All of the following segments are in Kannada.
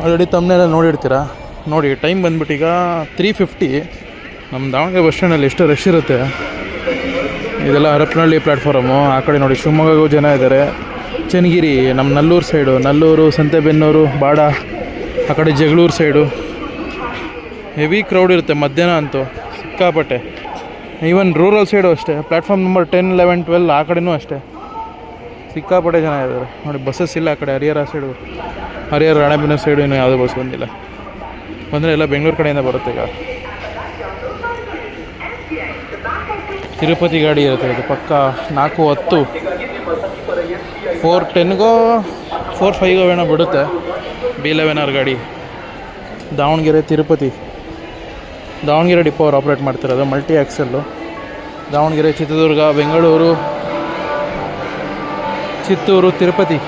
ಆಲ್ರೆಡಿ ತಮ್ಮನೆಲ್ಲ ನೋಡಿರ್ತೀರ. ನೋಡಿ ಟೈಮ್ ಬಂದ್ಬಿಟ್ಟು ಈಗ 3:50. ನಮ್ಮ ದಾವಣಗೆರೆ ಬಸ್ ಸ್ಟ್ಯಾಂಡಲ್ಲಿ ಎಷ್ಟು ರಶ್ ಇರುತ್ತೆ. ಇದೆಲ್ಲ ಹರಪನಹಳ್ಳಿ ಪ್ಲ್ಯಾಟ್ಫಾರಮು. ಆ ಕಡೆ ನೋಡಿ ಶಿವಮೊಗ್ಗಗೂ ಜನ ಇದ್ದಾರೆ. ಚನ್ನಗಿರಿ ನಮ್ಮ ನಲ್ಲೂರು ಸೈಡು, ನಲ್ಲೂರು, ಸಂತೆಬೆನ್ನೂರು, ಬಾಡ, ಆ ಕಡೆ ಜಗಳೂರು ಸೈಡು ಹೆವಿ ಕ್ರೌಡ್ ಇರುತ್ತೆ ಮಧ್ಯಾಹ್ನ ಅಂತೂ ಸಿಕ್ಕಾಪಟ್ಟೆ. ಈವನ್ ರೂರಲ್ ಸೈಡು ಅಷ್ಟೇ. ಪ್ಲ್ಯಾಟ್ಫಾರ್ಮ್ ನಂಬರ್ 10, 11, 12 ಆ ಕಡೆನೂ ಅಷ್ಟೇ ಸಿಕ್ಕಾಪಟ್ಟೆ ಜನ ಇದ್ದಾರೆ. ನೋಡಿ ಬಸ್ಸಸ್ ಇಲ್ಲ ಆ ಕಡೆ ಹರಿಹರ ಸೈಡು, ಹರಿಹರ ರಾಣೆಬೆನ್ನೂರು ಸೈಡು ಇನ್ನೂ ಯಾವುದೇ ಬಸ್ ಬಂದಿಲ್ಲ. ಬಂದರೆ ಎಲ್ಲ ಬೆಂಗಳೂರು ಕಡೆಯಿಂದ ಬರುತ್ತೆ. ಈಗ ತಿರುಪತಿ ಗಾಡಿ ಇರುತ್ತೆ ಇದು ಪಕ್ಕ 4:10, 4:10ಗೋ 4:05ಗೋ ಏನೋ ಬಿಡುತ್ತೆ. B11R ಗಾಡಿ. ದಾವಣಗೆರೆ ತಿರುಪತಿ, ದಾವಣಗೆರೆ ಡಿಪೋ ಅವ್ರು ಆಪ್ರೇಟ್ ಮಾಡ್ತಿರೋದು. ಮಲ್ಟಿ ಆ್ಯಕ್ಸಲ್ಲು. ದಾವಣಗೆರೆ, ಚಿತ್ರದುರ್ಗ, ಬೆಂಗಳೂರು, ಚಿತ್ತೂರು, ತಿರುಪತಿ.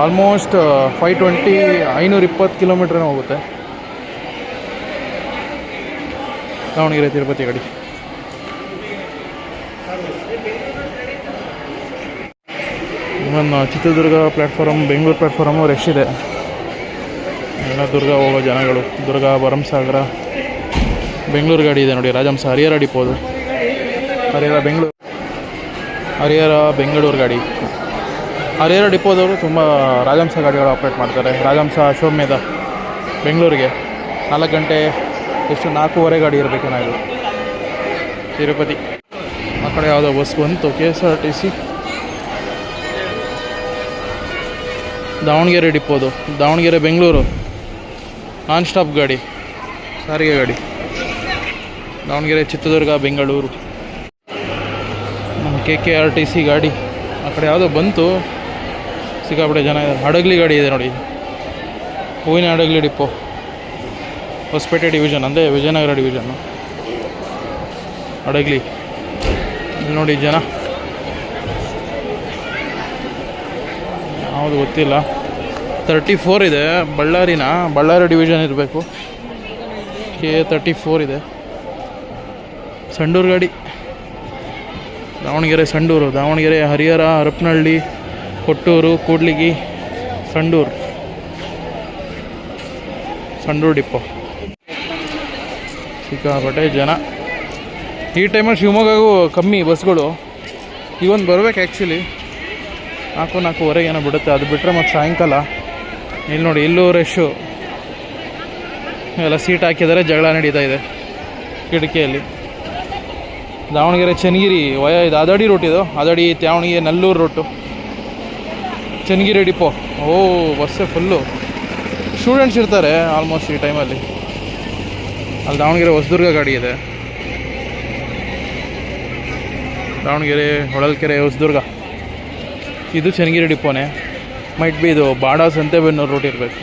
ಆಲ್ಮೋಸ್ಟ್ 520 ಕಿಲೋಮೀಟ್ರನೇ ಹೋಗುತ್ತೆ ದಾವಣಗೆರೆ ತಿರುಪತಿ ಗಾಡಿ. ಇವನ್ ಚಿತ್ರದುರ್ಗ ಪ್ಲ್ಯಾಟ್ಫಾರಮ್, ಬೆಂಗಳೂರು ಪ್ಲ್ಯಾಟ್ಫಾರಮು ರಶ್ ಇದೆ. ಎಲ್ಲ ದುರ್ಗ ಹೋಗೋ ಜನಗಳು. ದುರ್ಗ, ಭರಮಸಾಗರ, ಬೆಂಗಳೂರು ಗಾಡಿ ಇದೆ ನೋಡಿ. ರಾಜಹಂಸ ಹರಿಹರ ಡಿಪೋದು. ಹರಿಹರ ಬೆಂಗಳೂರು ಗಾಡಿ. ಹರಿಹರ ಡಿಪೋದವರು ತುಂಬ ರಾಜಹಂಸ ಗಾಡಿಗಳು ಆಪ್ರೇಟ್ ಮಾಡ್ತಾರೆ. ರಾಜಹಂಸ, ಅಶ್ವಮೇಧ ಬೆಂಗಳೂರಿಗೆ 4 ಗಂಟೆ ಎಷ್ಟು 4:15 ಗಾಡಿ ಇರಬೇಕೇನಾದ್ರು. ತಿರುಪತಿ ಆ ಕಡೆ ಯಾವುದೋ ಬಸ್ ಬಂತು, KSRTC. ದಾವಣಗೆರೆ ಡಿಪೋದು, ದಾವಣಗೆರೆ ಬೆಂಗಳೂರು ನಾನ್ ಸ್ಟಾಪ್ ಗಾಡಿ, ಸಾರಿಗೆ ಗಾಡಿ. ದಾವಣಗೆರೆ, ಚಿತ್ರದುರ್ಗ, ಬೆಂಗಳೂರು. ನಮ್ಮ KKRTC ಗಾಡಿ ಆ ಕಡೆ ಯಾವುದೋ ಬಂತು, ಸಿಕ್ಕಾಪಟ್ಟೆ ಜನ ಇದೆ. ಹಡಗಲಿ ಗಾಡಿ ಇದೆ ನೋಡಿ. ಹೂವಿನ ಹಡಗಲಿ ಡಿಪೋ, ಹೊಸಪೇಟೆ ಡಿವಿಷನ್ ಅಂದರೆ ವಿಜಯನಗರ ಡಿವಿಷನ್ನು. ಹಡಗಲಿ ಇಲ್ಲಿ ನೋಡಿ ಜನ ಯಾವುದು ಗೊತ್ತಿಲ್ಲ. 34 ಇದೆ. ಬಳ್ಳಾರಿ ಡಿವಿಷನ್ ಇರಬೇಕು. K34 ಇದೆ. ಸಂಡೂರು ಗಾಡಿ. ದಾವಣಗೆರೆ, ಸಂಡೂರು, ದಾವಣಗೆರೆ, ಹರಿಹರ, ಹರಪನಹಳ್ಳಿ, ಕೊಟ್ಟೂರು, ಕೂಡ್ಲಿಗಿ, ಸಂಡೂರು ಡಿಪೋ. ಸಿಕ್ಕಾಪಟ್ಟೆ ಜನ. ಈ ಟೈಮಲ್ಲಿ ಶಿವಮೊಗ್ಗಗೂ ಕಮ್ಮಿ ಬಸ್ಗಳು. ಇವೊಂದು ಬರ್ಬೇಕು ಆ್ಯಕ್ಚುಲಿ 4:05 ಏನೋ ಬಿಡುತ್ತೆ. ಅದು ಬಿಟ್ಟರೆ ಮತ್ತು ಸಾಯಂಕಾಲ. ಇಲ್ಲಿ ನೋಡಿ, ಇಲ್ಲೂ ರಶ್ಶು. ಎಲ್ಲ ಸೀಟ್ ಹಾಕಿದ್ದಾರೆ, ಜಗಳ ನಡೀತಾ ಇದೆ ಕಿಟಕಿಯಲ್ಲಿ. ದಾವಣಗೆರೆ, ಚನ್ನಗಿರಿ ಇದು ಅದಡಿ ರೂಟ್. ಇದು ಅದಡಿ, ತ್ಯಾವಣಿಗೆ, ನಲ್ಲೂರು ರೂಟು, ಚನ್ನಗಿರಿ ಡಿಪೋ. ಬಸ್ಸೇ ಫುಲ್ಲು ಸ್ಟೂಡೆಂಟ್ಸ್ ಇರ್ತಾರೆ ಆಲ್ಮೋಸ್ಟ್ ಈ ಟೈಮಲ್ಲಿ. ಅಲ್ಲಿ ದಾವಣಗೆರೆ ಹೊಸದುರ್ಗ ಗಾಡಿ ಇದೆ. ದಾವಣಗೆರೆ, ಹೊಳಲ್ಕೆರೆ, ಹೊಸದುರ್ಗ. ಇದು ಚನ್ನಗಿರಿ ಡಿಪೋನೇ. ಮೈಟ್ ಬಿ ಇದು ಬಾಡ, ಸಂತೆಬೆನ್ನೂರು ರೂಟ್ ಇರಬೇಕು.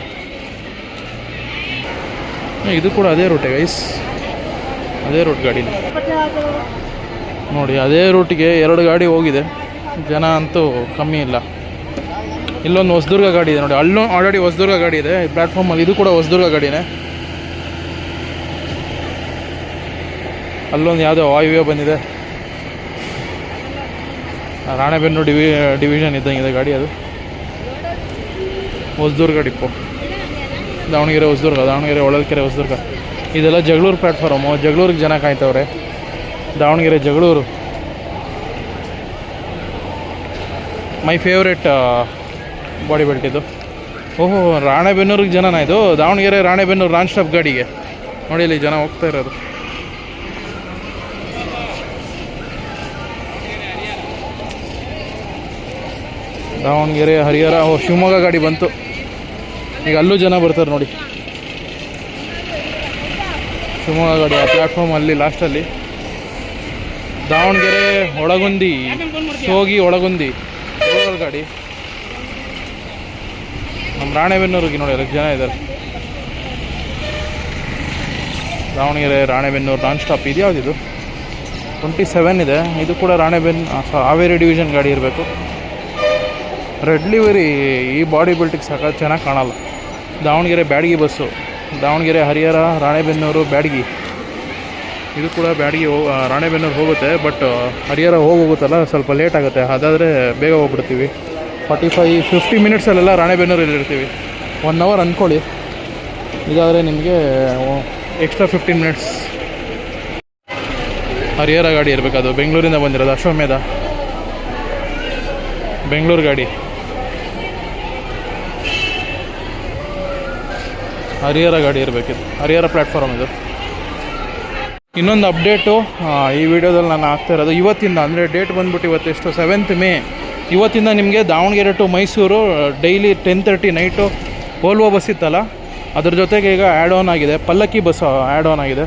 ಇದು ಕೂಡ ಅದೇ ರೂಟೇ ಗೈಸ್, ಅದೇ ರೂಟ್ ಗಾಡಿನೇ ನೋಡಿ. ಅದೇ ರೂಟಿಗೆ 2 ಗಾಡಿ ಹೋಗಿದೆ. ಜನ ಅಂತೂ ಕಮ್ಮಿ ಇಲ್ಲ. ಇಲ್ಲೊಂದು ಹೊಸದುರ್ಗ ಗಾಡಿ ಇದೆ ನೋಡಿ. ಅಲ್ಲೂ ಆಲ್ರೆಡಿ ಹೊಸದುರ್ಗ ಗಾಡಿ ಇದೆ ಪ್ಲ್ಯಾಟ್ಫಾರ್ಮಲ್ಲಿ. ಇದು ಕೂಡ ಹೊಸದುರ್ಗ ಗಾಡಿನೇ. ಅಲ್ಲೊಂದು ಯಾವುದೋ ವಾಯುವ್ಯ ಬಂದಿದೆ. ರಾಣೆಬೆನ್ನೂರು ಡಿವಿಷನ್ ಇದ್ದಂಗಿದೆ ಗಾಡಿ. ಅದು ಹೊಸದುರ್ಗ ಡಿಪೋ. ದಾವಣಗೆರೆ, ಹೊಸದುರ್ಗ, ದಾವಣಗೆರೆ, ಹೊಳಲ್ಕೆರೆ, ಹೊಸದುರ್ಗ. ಇದೆಲ್ಲ ಜಗಳೂರು ಪ್ಲ್ಯಾಟ್ಫಾರ್ಮು. ಜಗಳೂರಿಗೆ ಜನ ಕಾಯ್ತವ್ರೆ. Davanagere, Jagalur my favourite body belt ಇದು. ರಾಣೆಬೆನ್ನೂರಿಗೆ ಜನನ ಇದು. ದಾವಣಗೆರೆ, ರಾಣೆಬೆನ್ನೂರು ನಾನ್ ಸ್ಟಾಪ್ ಗಾಡಿಗೆ ನೋಡಿ ಇಲ್ಲಿ ಜನ ಹೋಗ್ತಾ ಇರೋದು. ದಾವಣಗೆರೆ, ಹರಿಹರ, ಶಿವಮೊಗ್ಗ ಗಾಡಿ ಬಂತು. ಈಗ ಅಲ್ಲೂ ಜನ ಬರ್ತಾರೆ ನೋಡಿ. ಶಿವಮೊಗ್ಗ ಗಾಡಿ ಆ ಪ್ಲ್ಯಾಟ್ಫಾರ್ಮ್ ಅಲ್ಲಿ ಲಾಸ್ಟಲ್ಲಿ. ದಾವಣಗೆರೆ, ಒಳಗುಂದಿ, ಸೋಗಿ, ಒಳಗುಂದಿ ಗಾಡಿ. ನಮ್ಮ ರಾಣೆಬೆನ್ನೂರಿಗೆ ನೋಡಿ ಅಲ್ಲಿ ಜನ ಇದ್ದಾರೆ. Davanagere, Ranebennur non stop. ಇದು ಯಾವುದಿದು? 27 ಇದೆ. ಇದು ಕೂಡ ಹಾವೇರಿ ಡಿವಿಷನ್ ಗಾಡಿ ಇರಬೇಕು. Red livery. ಈ ಬಾಡಿ ಬಿಲ್ಟಿಗೆ ಸಾಕು ಚೆನ್ನಾಗಿ ಕಾಣಲ್ಲ. ದಾವಣಗೆರೆ ಬ್ಯಾಡಗಿ ಬಸ್ಸು. ದಾವಣಗೆರೆ, ಹರಿಹರ, ರಾಣೆಬೆನ್ನೂರು, ಬ್ಯಾಡಗಿ. ಇದು ಕೂಡ ಬ್ಯಾಡಗಿ ರಾಣೆಬೆನ್ನೂರು ಹೋಗುತ್ತೆ. ಬಟ್ ಹರಿಹರ ಹೋಗುತ್ತಲ್ಲ ಸ್ವಲ್ಪ ಲೇಟ್ ಆಗುತ್ತೆ. ಅದಾದರೆ ಬೇಗ ಹೋಗ್ಬಿಡ್ತೀವಿ. 50 ಮಿನಿಟ್ಸಲ್ಲೆಲ್ಲ ರಾಣೆಬೆನ್ನೂರಲ್ಲಿ ಇರ್ತೀವಿ. 1 ಅವರ್ ಅಂದ್ಕೊಳ್ಳಿ, ಇದಾದರೆ ನಿಮಗೆ ಎಕ್ಸ್ಟ್ರಾ 15 ಮಿನಿಟ್ಸ್. ಹರಿಹರ ಗಾಡಿ ಇರಬೇಕು, ಅದು ಬೆಂಗಳೂರಿಂದ ಬಂದಿರೋದು, ಅಶ್ವಮೇಧ ಬೆಂಗಳೂರು ಗಾಡಿ. ಹರಿಹರ ಗಾಡಿ ಇರಬೇಕಿದು, ಹರಿಹರ ಪ್ಲ್ಯಾಟ್ಫಾರ್ಮ್ ಇದು. ಇನ್ನೊಂದು ಅಪ್ಡೇಟು ಈ ವಿಡಿಯೋದಲ್ಲಿ ನಾನು ಹಾಕ್ತಾ ಇರೋದು ಇವತ್ತಿಂದ, ಅಂದರೆ ಡೇಟ್ ಬಂದ್ಬಿಟ್ಟು ಇವತ್ತೆಷ್ಟು 7th ಮೇ. ಇವತ್ತಿಂದ ನಿಮಗೆ Davanagere to Mysuru daily 10:30 night Volvo bus ಇತ್ತಲ್ಲ, ಅದ್ರ ಜೊತೆಗೆ ಈಗ ಆ್ಯಡ್ ಆನ್ ಆಗಿದೆ, ಪಲ್ಲಕ್ಕಿ ಬಸ್ ಆ್ಯಡ್ ಆನ್ ಆಗಿದೆ.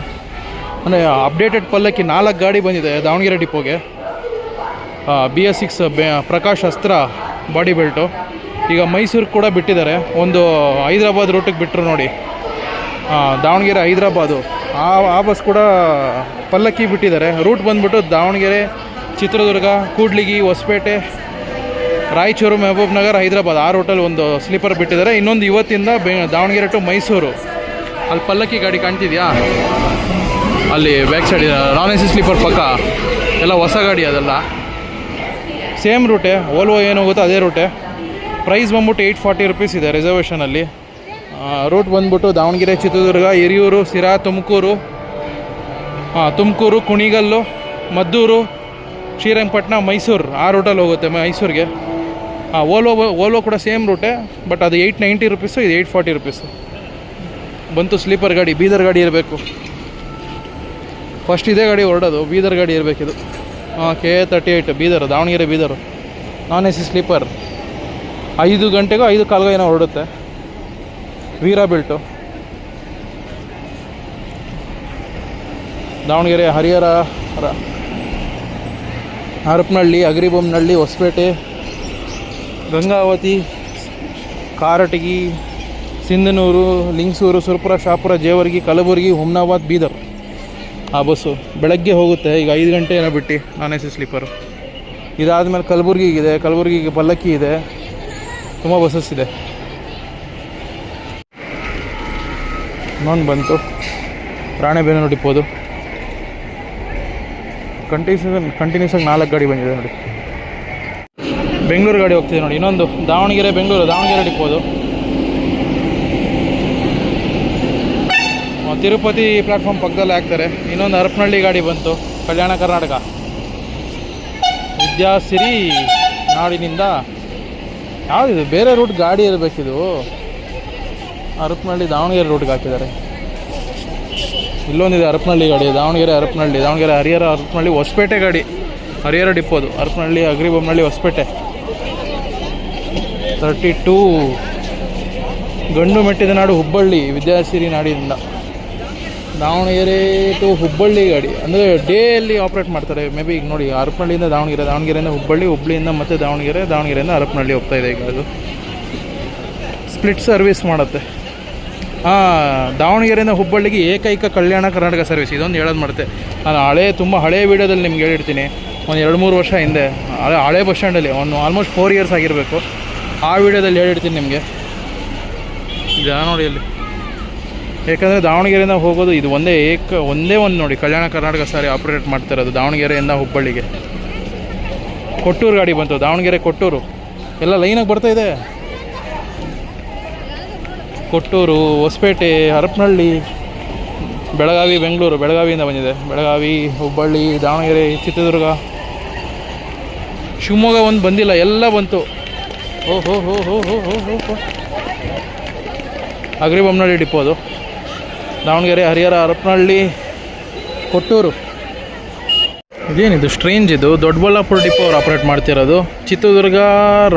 ಅಂದರೆ ಅಪ್ಡೇಟೆಡ್ ಪಲ್ಲಕ್ಕಿ 4 ಗಾಡಿ ಬಂದಿದೆ ದಾವಣಗೆರೆ ಡಿಪೋಗೆ. BS6 ಪ್ರಕಾಶ್ ಅಸ್ತ್ರ ಬಾಡಿ ಬೆಲ್ಟು. ಈಗ ಮೈಸೂರು ಕೂಡ ಬಿಟ್ಟಿದ್ದಾರೆ, ಒಂದು ಹೈದ್ರಾಬಾದ್ ರೂಟಿಗೆ ಬಿಟ್ಟರು ನೋಡಿ, ದಾವಣಗೆರೆ ಹೈದ್ರಾಬಾದು, ಆ ಬಸ್ ಕೂಡ ಪಲ್ಲಕ್ಕಿ ಬಿಟ್ಟಿದ್ದಾರೆ. ರೂಟ್ ಬಂದ್ಬಿಟ್ಟು ದಾವಣಗೆರೆ, ಚಿತ್ರದುರ್ಗ, ಕೂಡ್ಲಿಗಿ, ಹೊಸಪೇಟೆ, ರಾಯಚೂರು, ಮೆಹಬೂಬ್ ನಗರ್, ಹೈದ್ರಾಬಾದ್, ಆ ರೂಟಲ್ಲಿ ಒಂದು ಸ್ಲೀಪರ್ ಬಿಟ್ಟಿದ್ದಾರೆ. ಇನ್ನೊಂದು ಇವತ್ತಿಂದ ದಾವಣಗೆರೆ ಟು ಮೈಸೂರು. ಅಲ್ಲಿ ಪಲ್ಲಕ್ಕಿ ಗಾಡಿ ಕಾಣ್ತಿದೆಯಾ, ಅಲ್ಲಿ back side non AC sleeper ಪಕ್ಕ ಎಲ್ಲ ಹೊಸ ಗಾಡಿ, ಅದೆಲ್ಲ ಸೇಮ್ ರೂಟೇ, ಓಲ್ವೋ ಏನು ಹೋಗುತ್ತೋ ಅದೇ ರೂಟೇ. ಪ್ರೈಸ್ ಬಂದ್ಬಿಟ್ಟು 840 ರುಪೀಸ್ ಇದೆ ರಿಸರ್ವೇಷನಲ್ಲಿ. ರೂಟ್ ಬಂದ್ಬಿಟ್ಟು ದಾವಣಗೆರೆ, ಚಿತ್ರದುರ್ಗ, ಹಿರಿಯೂರು, ಸಿರಾ, ತುಮಕೂರು, ಕುಣಿಗಲ್ಲು, ಮದ್ದೂರು, ಶ್ರೀರಂಗಪಟ್ಟಣ, ಮೈಸೂರು, ಆ ರೂಟಲ್ಲಿ ಹೋಗುತ್ತೆ ಮೈಸೂರಿಗೆ. ಓಲ್ವೋ ಕೂಡ ಸೇಮ್ ರೂಟೇ, ಬಟ್ ಅದು 890 ರುಪೀಸು, ಇದು 840 ರುಪೀಸು ಬಂತು. ಸ್ಲೀಪರ್ ಗಾಡಿ, ಬೀದರ್ ಗಾಡಿ ಇರಬೇಕು, ಫಸ್ಟ್ ಇದೇ ಗಾಡಿ ಹೊರಡೋದು, ಬೀದರ್ ಗಾಡಿ ಇರಬೇಕಿದು. KA38 ಬೀದರ್, ದಾವಣಗೆರೆ ಬೀದರು, ನಾನ್ AC ಸ್ಲೀಪರ್. 5 ಗಂಟೆಗೋ 5:15 ಏನೋ ಹೊರಡುತ್ತೆ. ವೀರಾ ಬೆಲ್ಟು, ದಾವಣಗೆರೆ, ಹರಿಹರ, ಹರಪನಹಳ್ಳಿ, ಅಗ್ರಿಬೊಮ್ಮನಹಳ್ಳಿ, ಹೊಸಪೇಟೆ, ಗಂಗಾವತಿ, ಕಾರಟಗಿ, ಸಿಂಧನೂರು, ಲಿಂಗಸೂರು, ಸುರಪುರ, ಶಾಪುರ, ಜೇವರ್ಗಿ, ಕಲಬುರಗಿ, ಹುಮ್ನಾಬಾದ್, ಬೀದರ್. ಆ ಬಸ್ಸು ಬೆಳಗ್ಗೆ ಹೋಗುತ್ತೆ, ಈಗ 5 ಗಂಟೆ ಏನೋ ಬಿಟ್ಟು ನಾನ್ AC ಸ್ಲೀಪರು. ಇದಾದಮೇಲೆ ಕಲಬುರಗಿಗಿದೆ, ಕಲಬುರಗಿಗೆ ಪಲ್ಲಕ್ಕಿ ಇದೆ, ತುಂಬ ಬಸ್ಸಸ್ ಇದೆ. ಇನ್ನೊಂದು ಬಂತು ರಾಣೆಬೆನ್ನೂರು ಡಿಪೋದು, ಕಂಟಿನ್ಯೂಸ್ ಆಗಿ 4 ಗಾಡಿ ಬಂದಿದೆ ನೋಡಿ. ಬೆಂಗಳೂರು ಗಾಡಿ ಹೋಗ್ತಿದೆ ನೋಡಿ, ಇನ್ನೊಂದು ದಾವಣಗೆರೆ ಬೆಂಗಳೂರು, ದಾವಣಗೆರೆ ಡಿಪೋದು. ತಿರುಪತಿ ಪ್ಲ್ಯಾಟ್ಫಾರ್ಮ್ ಪಕ್ಕದಲ್ಲಿ ಹಾಕ್ತಾರೆ. ಇನ್ನೊಂದು ಹರಪನಹಳ್ಳಿ ಗಾಡಿ ಬಂತು, ಕಲ್ಯಾಣ ಕರ್ನಾಟಕ, ವಿದ್ಯಾಸಿರಿ ನಾಡಿನಿಂದ. ಯಾವುದಿದು ಬೇರೆ ರೂಟ್ ಗಾಡಿ ಇರಬೇಕಿದು, ಹರಪನಹಳ್ಳಿ ದಾವಣಗೆರೆ ರೂಟ್ಗೆ ಹಾಕಿದ್ದಾರೆ. ಇಲ್ಲೊಂದಿದೆ ಹರಪನಹಳ್ಳಿ ಗಾಡಿ, ದಾವಣಗೆರೆ ಹರಪನಹಳ್ಳಿ, ದಾವಣಗೆರೆ ಹರಿಹರ ಹರಪನಹಳ್ಳಿ, ಹೊಸಪೇಟೆ ಗಾಡಿ, ಹರಿಹರ ಡಿಪೋದು, ಹರಪನಹಳ್ಳಿ, ಅಗ್ರಿಬೊಮ್ಮನಹಳ್ಳಿ, ಹೊಸಪೇಟೆ. 32 ಗಂಡು ಮೆಟ್ಟಿದ ನಾಡು ಹುಬ್ಬಳ್ಳಿ, ವಿದ್ಯಾಸಿರಿ ನಾಡಿನಿಂದ. ದಾವಣಗೆರೆ ಟು ಹುಬ್ಬಳ್ಳಿ ಗಾಡಿ, ಅಂದರೆ ಡೇಯಲ್ಲಿ ಆಪ್ರೇಟ್ ಮಾಡ್ತಾರೆ. ಮೇ ಬಿ ಈಗ ನೋಡಿ, ಹರಪನಹಳ್ಳಿಯಿಂದ ದಾವಣಗೆರೆ, ದಾವಣಗೆರೆಯಿಂದ ಹುಬ್ಬಳ್ಳಿ, ಹುಬ್ಬಳ್ಳಿಯಿಂದ ಮತ್ತೆ ದಾವಣಗೆರೆ, ದಾವಣಗೆರೆಯಿಂದ ಹರಪನಹಳ್ಳಿ ಹೋಗ್ತಾಯಿದೆ ಈಗ. ಅದು ಸ್ಪ್ಲಿಟ್ ಸರ್ವಿಸ್ ಮಾಡುತ್ತೆ. ದಾವಣಗೆರೆಯಿಂದ ಹುಬ್ಬಳ್ಳಿಗೆ ಏಕೈಕ ಕಲ್ಯಾಣ ಕರ್ನಾಟಕ ಸರ್ವಿಸ್, ಇದೊಂದು ಹೇಳೋದು ಮಾಡುತ್ತೆ. ನಾನು ತುಂಬ ಹಳೆಯ ವೀಡಿಯೋದಲ್ಲಿ ನಿಮ್ಗೆ ಹೇಳಿರ್ತೀನಿ, ಒಂದು 2-3 ವರ್ಷ ಹಿಂದೆ, ಹಳೆ ಬಸ್ ಸ್ಟ್ಯಾಂಡಲ್ಲಿ ಒಂದು ಆಲ್ಮೋಸ್ಟ್ 4 ಇಯರ್ಸ್ ಆಗಿರಬೇಕು. ಆ ವೀಡಿಯೋದಲ್ಲಿ ಹೇಳಿರ್ತೀನಿ ನಿಮಗೆ. ಜನ ನೋಡಿ ಅಲ್ಲಿ, ಯಾಕಂದರೆ ದಾವಣಗೆರೆಯಿಂದ ಹೋಗೋದು ಇದು ಒಂದೇ ಒಂದು ನೋಡಿ, ಕಲ್ಯಾಣ ಕರ್ನಾಟಕ ಸಾರಿ ಆಪ್ರೇಟ್ ಮಾಡ್ತಿರೋದು ದಾವಣಗೆರೆಯಿಂದ ಹುಬ್ಬಳ್ಳಿಗೆ. ಕೊಟ್ಟೂರು ಗಾಡಿ ಬಂತು, ದಾವಣಗೆರೆ ಕೊಟ್ಟೂರು, ಎಲ್ಲ ಲೈನಾಗಿ ಬರ್ತಾಯಿದೆ. ಕೊಟ್ಟೂರು, ಹೊಸಪೇಟೆ, ಹರಪನಹಳ್ಳಿ, ಬೆಳಗಾವಿ, ಬೆಂಗಳೂರು, ಬೆಳಗಾವಿಯಿಂದ ಬಂದಿದೆ, ಬೆಳಗಾವಿ, ಹುಬ್ಬಳ್ಳಿ, ದಾವಣಗೆರೆ, ಚಿತ್ರದುರ್ಗ, ಶಿವಮೊಗ್ಗ ಒಂದು ಬಂದಿಲ್ಲ, ಎಲ್ಲ ಬಂತು. ಓಹೋ ಹೋ ಹೋ ಹೋ ಹೋ ಹೋ ಅಗ್ರಿಬೊಮ್ಮನಹಳ್ಳಿ ಡಿಪೋದು, ದಾವಣಗೆರೆ, ಹರಿಹರ, ಹರಪನಹಳ್ಳಿ, ಕೊಟ್ಟೂರು. ಇದೇನಿದು ಸ್ಟ್ರೇಂಜ್, ಇದು ದೊಡ್ಡಬಳ್ಳಾಪುರ ಡಿಪೋ ಅವ್ರು ಆಪ್ರೇಟ್ ಮಾಡ್ತಿರೋದು. ಚಿತ್ರದುರ್ಗ,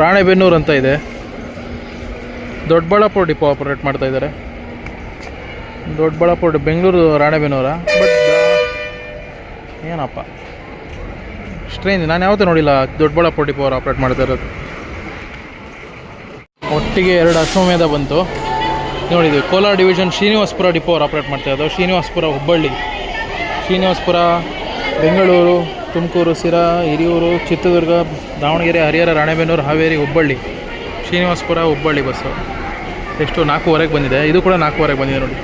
ರಾಣೆಬೆನ್ನೂರು ಅಂತ ಇದೆ, ದೊಡ್ಡಬಳ್ಳಾಪುರ ಡಿಪೋ ಆಪ್ರೇಟ್ ಮಾಡ್ತಾಯಿದ್ದಾರೆ. ದೊಡ್ಡಬಳ್ಳಾಪುರ, ಬೆಂಗಳೂರು, ರಾಣೆಬೆನ್ನೂರ. ಬಟ್ ಏನಪ್ಪ ಸ್ಟ್ರೇಂಜ್, ನಾನು ಯಾವತ್ತೂ ನೋಡಿಲ್ಲ ದೊಡ್ಡಬಳ್ಳಾಪುರ ಡಿಪೋ ಅವ್ರು ಆಪ್ರೇಟ್ ಮಾಡ್ತಾ ಇರೋದು. ಒಟ್ಟಿಗೆ 2 ಅಶ್ವಮೇಧ ಬಂತು ನೋಡಿದ್ವಿ. ಕೋಲಾರ ಡಿವಿಷನ್ ಶ್ರೀನಿವಾಸಪುರ ಡಿಪೋ ಅವ್ರು ಆಪ್ರೇಟ್ ಮಾಡ್ತಾಯಿದ್ದು. ಶ್ರೀನಿವಾಸಪುರ, ಹುಬ್ಬಳ್ಳಿ, ಶ್ರೀನಿವಾಸಪುರ, ಬೆಂಗಳೂರು, ತುಮಕೂರು, ಸಿರಾ, ಹಿರಿಯೂರು, ಚಿತ್ರದುರ್ಗ, ದಾವಣಗೆರೆ, ಹರಿಹರ, ರಾಣೆಬೆನ್ನೂರು, ಹಾವೇರಿ, ಹುಬ್ಬಳ್ಳಿ. ಶ್ರೀನಿವಾಸಪುರ, ಹುಬ್ಬಳ್ಳಿ ಬಸ್ಸು ಎಷ್ಟು 4:15 ಬಂದಿದೆ. ಇದು ಕೂಡ 4:15 ಬಂದಿದೆ ನೋಡಿ.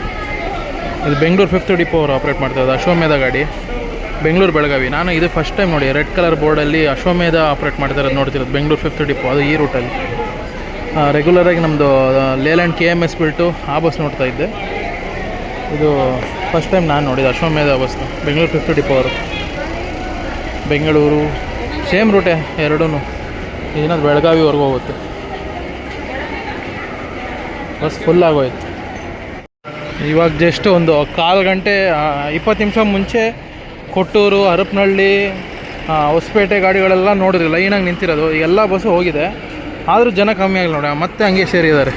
ಇದು ಬೆಂಗಳೂರು 5th ಡಿಪೋ ಅವರು ಆಪ್ರೇಟ್ ಮಾಡ್ತಾಯಿದ್ದು, ಅಶ್ವಮೇಧ ಗಾಡಿ. ಬೆಂಗಳೂರು ಬೆಳಗಾವಿ. ನಾನು ಇದು ಫಸ್ಟ್ ಟೈಮ್ ನೋಡಿ, ರೆಡ್ ಕಲರ್ ಬೋರ್ಡಲ್ಲಿ ಅಶ್ವಮೇಧ ಆಪ್ರೇಟ್ ಮಾಡ್ತಿರೋದು ನೋಡ್ತಿರೋದು, ಬೆಂಗಳೂರು 5th ಡಿಪೋ, ಅದು ಈ ರೂಟಲ್ಲಿ. ರೆಗ್ಯುಲರಾಗಿ ನಮ್ಮದು ಲೇಲ್ಯಾಂಡ್ KMS ಬಿಟ್ಟು ಆ ಬಸ್ ನೋಡ್ತಾ ಇದ್ದೆ. ಇದು ಫಸ್ಟ್ ಟೈಮ್ ನಾನು ನೋಡಿದೆ ಅಶ್ವಮೇಧ ಬಸ್ನ, ಬೆಂಗಳೂರು 5th ಡಿಪೋ ಅವರು. ಬೆಂಗಳೂರು ಸೇಮ್ ರೂಟೇ ಎರಡೂ, ಏನಾದ್ರು ಬೆಳಗಾವಿವರೆಗೂ ಹೋಗುತ್ತೆ. ಬಸ್ ಫುಲ್ ಆಗೋಯ್ತು. ಇವಾಗ ಜಸ್ಟ್ ಒಂದು ಕಾಲು ಗಂಟೆ 20 ನಿಮಿಷ ಮುಂಚೆ ಕೊಟ್ಟೂರು, ಹರಪನಹಳ್ಳಿ, ಹೊಸಪೇಟೆ ಗಾಡಿಗಳೆಲ್ಲ ನೋಡಿದ್ರಿ ಲೈನಾಗಿ ನಿಂತಿರೋದು. ಎಲ್ಲ ಬಸ್ಸು ಹೋಗಿದೆ, ಆದರೂ ಜನ ಕಮ್ಮಿ ಆಗಿಲ್ಲ ನೋಡಿ. ಮತ್ತೆ ಹಂಗೆ ಸೇರಿದ್ದಾರೆ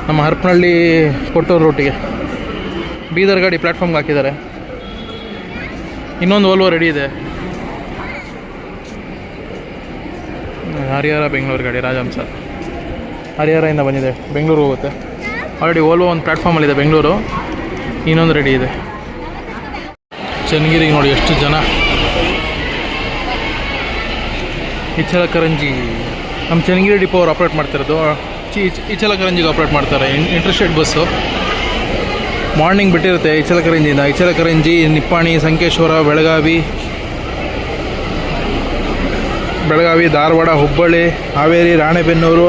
ನಮ್ಮ ಹರಪನಹಳ್ಳಿ ಕೊಟ್ಟೂರು ರೂಟಿಗೆ. ಬೀದರ್ ಗಾಡಿ ಪ್ಲ್ಯಾಟ್ಫಾರ್ಮ್ಗೆ ಹಾಕಿದ್ದಾರೆ. ಇನ್ನೊಂದು ಓಲ್ವೋ ರೆಡಿ ಇದೆ. ಹರಿಹರ ಬೆಂಗಳೂರು ಗಾಡಿ ರಾಜಹಂಸ, ಹರಿಹರದಿಂದ ಬಂದಿದೆ, ಬೆಂಗಳೂರು ಹೋಗುತ್ತೆ. ಆಲ್ರೆಡಿ ಓಲ್ವೋ ಒಂದು ಪ್ಲ್ಯಾಟ್ಫಾರ್ಮಲ್ಲಿದೆ ಬೆಂಗಳೂರು, ಇನ್ನೊಂದು ರೆಡಿ ಇದೆ. ಚನ್ನಗಿರಿಗೆ ನೋಡಿ ಎಷ್ಟು ಜನ. ಇಚಲಕರಂಜಿ ನಮ್ಮ ಚನ್ನಗಿರಿ ಡಿಪೋ ಅವ್ರು ಆಪ್ರೇಟ್ ಮಾಡ್ತಿರೋದು. ಇಚಲಕರಂಜಿಗೆ ಆಪ್ರೇಟ್ ಮಾಡ್ತಾರೆ ಇಂಟರ್ಸ್ಟೇಟ್ ಬಸ್ಸು. ಮಾರ್ನಿಂಗ್ ಬಿಟ್ಟಿರುತ್ತೆ ಇಚಲಕರಂಜಿಯಿಂದ. ಇಚಲಕರಂಜಿ, ನಿಪ್ಪಾಣಿ, ಸಂಕೇಶ್ವರ, ಬೆಳಗಾವಿ, ಧಾರವಾಡ, ಹುಬ್ಬಳ್ಳಿ, ಹಾವೇರಿ, ರಾಣೆಬೆನ್ನೂರು,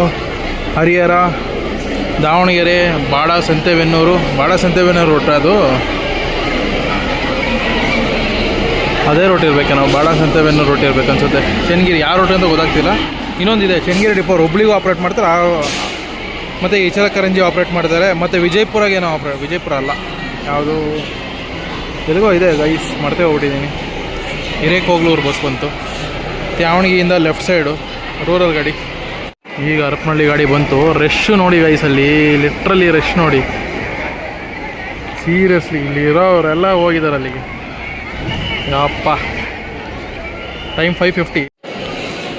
ಹರಿಹರ, ದಾವಣಗೆರೆ, ಬಾಡ ಸಂತೆಬೆನ್ನೂರು ರೂಟ್. ಅದು ಅದೇ ರೂಟ್ ಇರಬೇಕೇನೋ, ಬಾಡ ಸಂತೆಬೆನ್ನೂರು ರೂಟ್ ಇರಬೇಕು ಅನ್ಸುತ್ತೆ. ಚನ್ನಗಿರಿ ಯಾವ ರೂಟ್ ಅಂತ ಗೊತ್ತಾಗ್ತಿಲ್ಲ. ಇನ್ನೊಂದಿದೆ ಚನ್ನಗಿರಿ ಡಿಪೋ ಅವ್ರು ಹುಬ್ಳಿಗೂ ಆಪ್ರೇಟ್ ಮಾಡ್ತಾರೆ, ಮತ್ತು ಇಚಲಕರಂಜಿ ಆಪ್ರೇಟ್ ಮಾಡ್ತಾರೆ, ಮತ್ತು ವಿಜಯಪುರಗೇನೋ ವಿಜಯಪುರ ಅಲ್ಲ, ಯಾವುದು ಎಲ್ಲಿಗೋ ಇದೆ ಗೈಸ್, ಮರ್ತೇ ಹೋಗ್ಬಿಟ್ಟಿದ್ದೀನಿ. ಹಿರೇಕೋಗ್ಲೂರು ಬಸ್ ಬಂತು. ತ್ಯಾವಣಗಿಯಿಂದ ಲೆಫ್ಟ್ ಸೈಡು ರೂರಲ್ ಗಾಡಿ. ಈಗ ಹರಪನಹಳ್ಳಿ ಗಾಡಿ ಬಂತು. ರಶ್ ನೋಡಿ ಗೈಸಲ್ಲಿ, ಲಿಟ್ರಲಿ ರಶ್ ನೋಡಿ, ಸೀರಿಯಸ್ಲಿ. ಇಲ್ಲಿರೋರೆಲ್ಲ ಹೋಗಿದ್ದಾರೆ ಅಲ್ಲಿಗೆ. ಯಪ್ಪ, ಟೈಮ್ 5:50.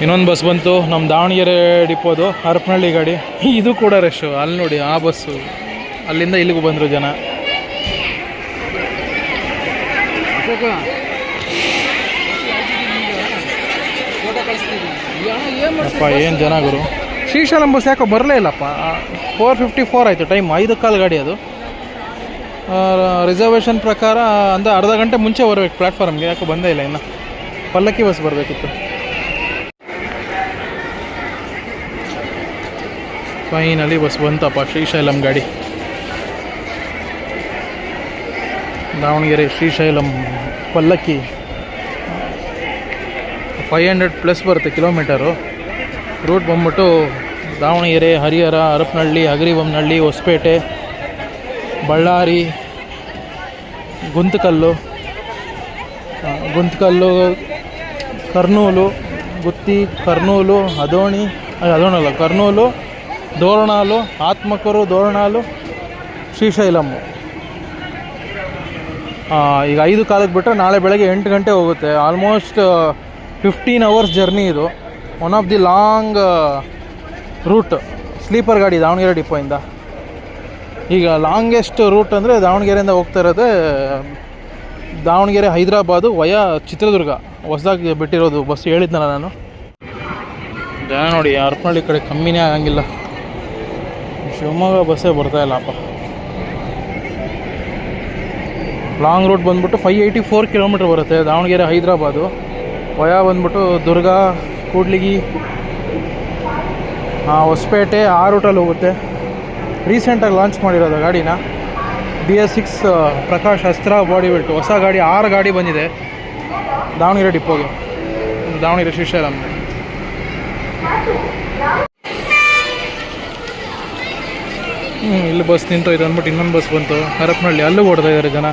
ಇನ್ನೊಂದು ಬಸ್ ಬಂತು ನಮ್ಮ ದಾವಣಗೆರೆ ಡಿಪೋದು, ಹರಪನಹಳ್ಳಿ ಗಾಡಿ. ಇದು ಕೂಡ ರಶ್ಶು. ಅಲ್ಲಿ ನೋಡಿ ಆ ಬಸ್ಸು, ಅಲ್ಲಿಂದ ಇಲ್ಲಿಗೂ ಬಂದರು ಜನ. ಅಪ್ಪ ಏನು ಜನ ಗುರು. ಶ್ರೀಶೈಲಂ ಬಸ್ ಯಾಕೋ ಬರಲೇ ಇಲ್ಲಪ್ಪ. 4:54 ಆಯಿತು ಟೈಮ್, 5 ಗಾಡಿ ಅದು. ರಿಸರ್ವೇಷನ್ ಪ್ರಕಾರ ಅಂದರೆ ಅರ್ಧ ಗಂಟೆ ಮುಂಚೆ ಬರಬೇಕು ಪ್ಲ್ಯಾಟ್ಫಾರ್ಮ್ಗೆ, ಯಾಕೋ ಬಂದೇ ಇಲ್ಲ ಇನ್ನು. ಪಲ್ಲಕ್ಕಿ ಬಸ್ ಬರಬೇಕಿತ್ತು. ಫೈನಲಿ ಬಸ್ ಬಂತಪ್ಪ, ಶ್ರೀಶೈಲಂ ಗಾಡಿ. ದಾವಣಗೆರೆ ಶ್ರೀಶೈಲಂ ಪಲ್ಲಕ್ಕಿ 500+ ಬರುತ್ತೆ ಕಿಲೋಮೀಟರು. ರೂಟ್ ಬಂದ್ಬಿಟ್ಟು ದಾವಣಗೆರೆ, ಹರಿಹರ, ಹರಪನಹಳ್ಳಿ, ಹಗರಿಬೊಮ್ಮನಹಳ್ಳಿ, ಹೊಸಪೇಟೆ, ಬಳ್ಳಾರಿ, ಗುಂತಕಲ್ಲು, ಕರ್ನೂಲು, ಗುತ್ತಿ, ಕರ್ನೂಲು, ಕರ್ನೂಲು, ದೋರ್ನಾಳು, ಆತ್ಮಕೂರು, ದೋರ್ನಾಳು, ಶ್ರೀಶೈಲಮ್ಮು. ಈಗ 5 ಕಾಲಕ್ಕೆ ಬಿಟ್ಟರೆ ನಾಳೆ ಬೆಳಗ್ಗೆ 8 ಗಂಟೆ ಹೋಗುತ್ತೆ. ಆಲ್ಮೋಸ್ಟ್ 15 hours ಜರ್ನಿ ಇದು. One of the long route, sleeper ಗಾಡಿ ದಾವಣಗೆರೆ ಡಿಪೋಯಿಂದ. ಈಗ ಲಾಂಗೆಸ್ಟ್ ರೂಟ್ ಅಂದರೆ ದಾವಣಗೆರೆಯಿಂದ ಹೋಗ್ತಾ ಇರೋದೇ ದಾವಣಗೆರೆ, ಹೈದರಾಬಾದು ವಯಾ ಚಿತ್ರದುರ್ಗ. ಹೊಸದಾಗಿ ಬಿಟ್ಟಿರೋದು ಬಸ್, ಹೇಳಿದ್ನಲ್ಲ ನಾನು. ಜನ ನೋಡಿ ಹರಪನಹಳ್ಳಿ ಕಡೆ ಕಮ್ಮಿನೇ ಆಗಂಗಿಲ್ಲ. ಶಿವಮೊಗ್ಗ ಬಸ್ಸೇ ಬರ್ತಾಯಿಲ್ಲಪ್ಪ. ಲಾಂಗ್ ರೂಟ್ ಬಂದ್ಬಿಟ್ಟು 584 ಕಿಲೋಮೀಟ್ರ್ ಬರುತ್ತೆ. ದಾವಣಗೆರೆ, ಹೈದರಾಬಾದು ವಯಾ ಬಂದ್ಬಿಟ್ಟು ದುರ್ಗ, ಕೂಡ್ಲಿಗಿ, ಹೊಸಪೇಟೆ, ಆ ರೂಟಲ್ಲಿ ಹೋಗುತ್ತೆ. ರೀಸೆಂಟಾಗಿ ಲಾಂಚ್ ಮಾಡಿರೋದು ಗಾಡಿನ. BS6 ಪ್ರಕಾಶ್ ಅಸ್ತ್ರ ಬಾಡಿ ಬಿಲ್ಟ್ ಹೊಸ ಗಾಡಿ. 6 ಗಾಡಿ ಬಂದಿದೆ ದಾವಣಗೆರೆ ಡಿಪೋಗೆ, ದಾವಣಗೆರೆ ಶ್ರೀಶೈಲಂ. ಇಲ್ಲಿ ಬಸ್ ನಿಂತೋಯ್ತು ಅಂದ್ಬಿಟ್ಟು ಇನ್ನೊಂದು ಬಸ್ ಬಂತು ಹರಪನಹಳ್ಳಿ. ಅಲ್ಲೂ ಓಡ್ತಾ ಇದ್ದಾರೆ ಜನ.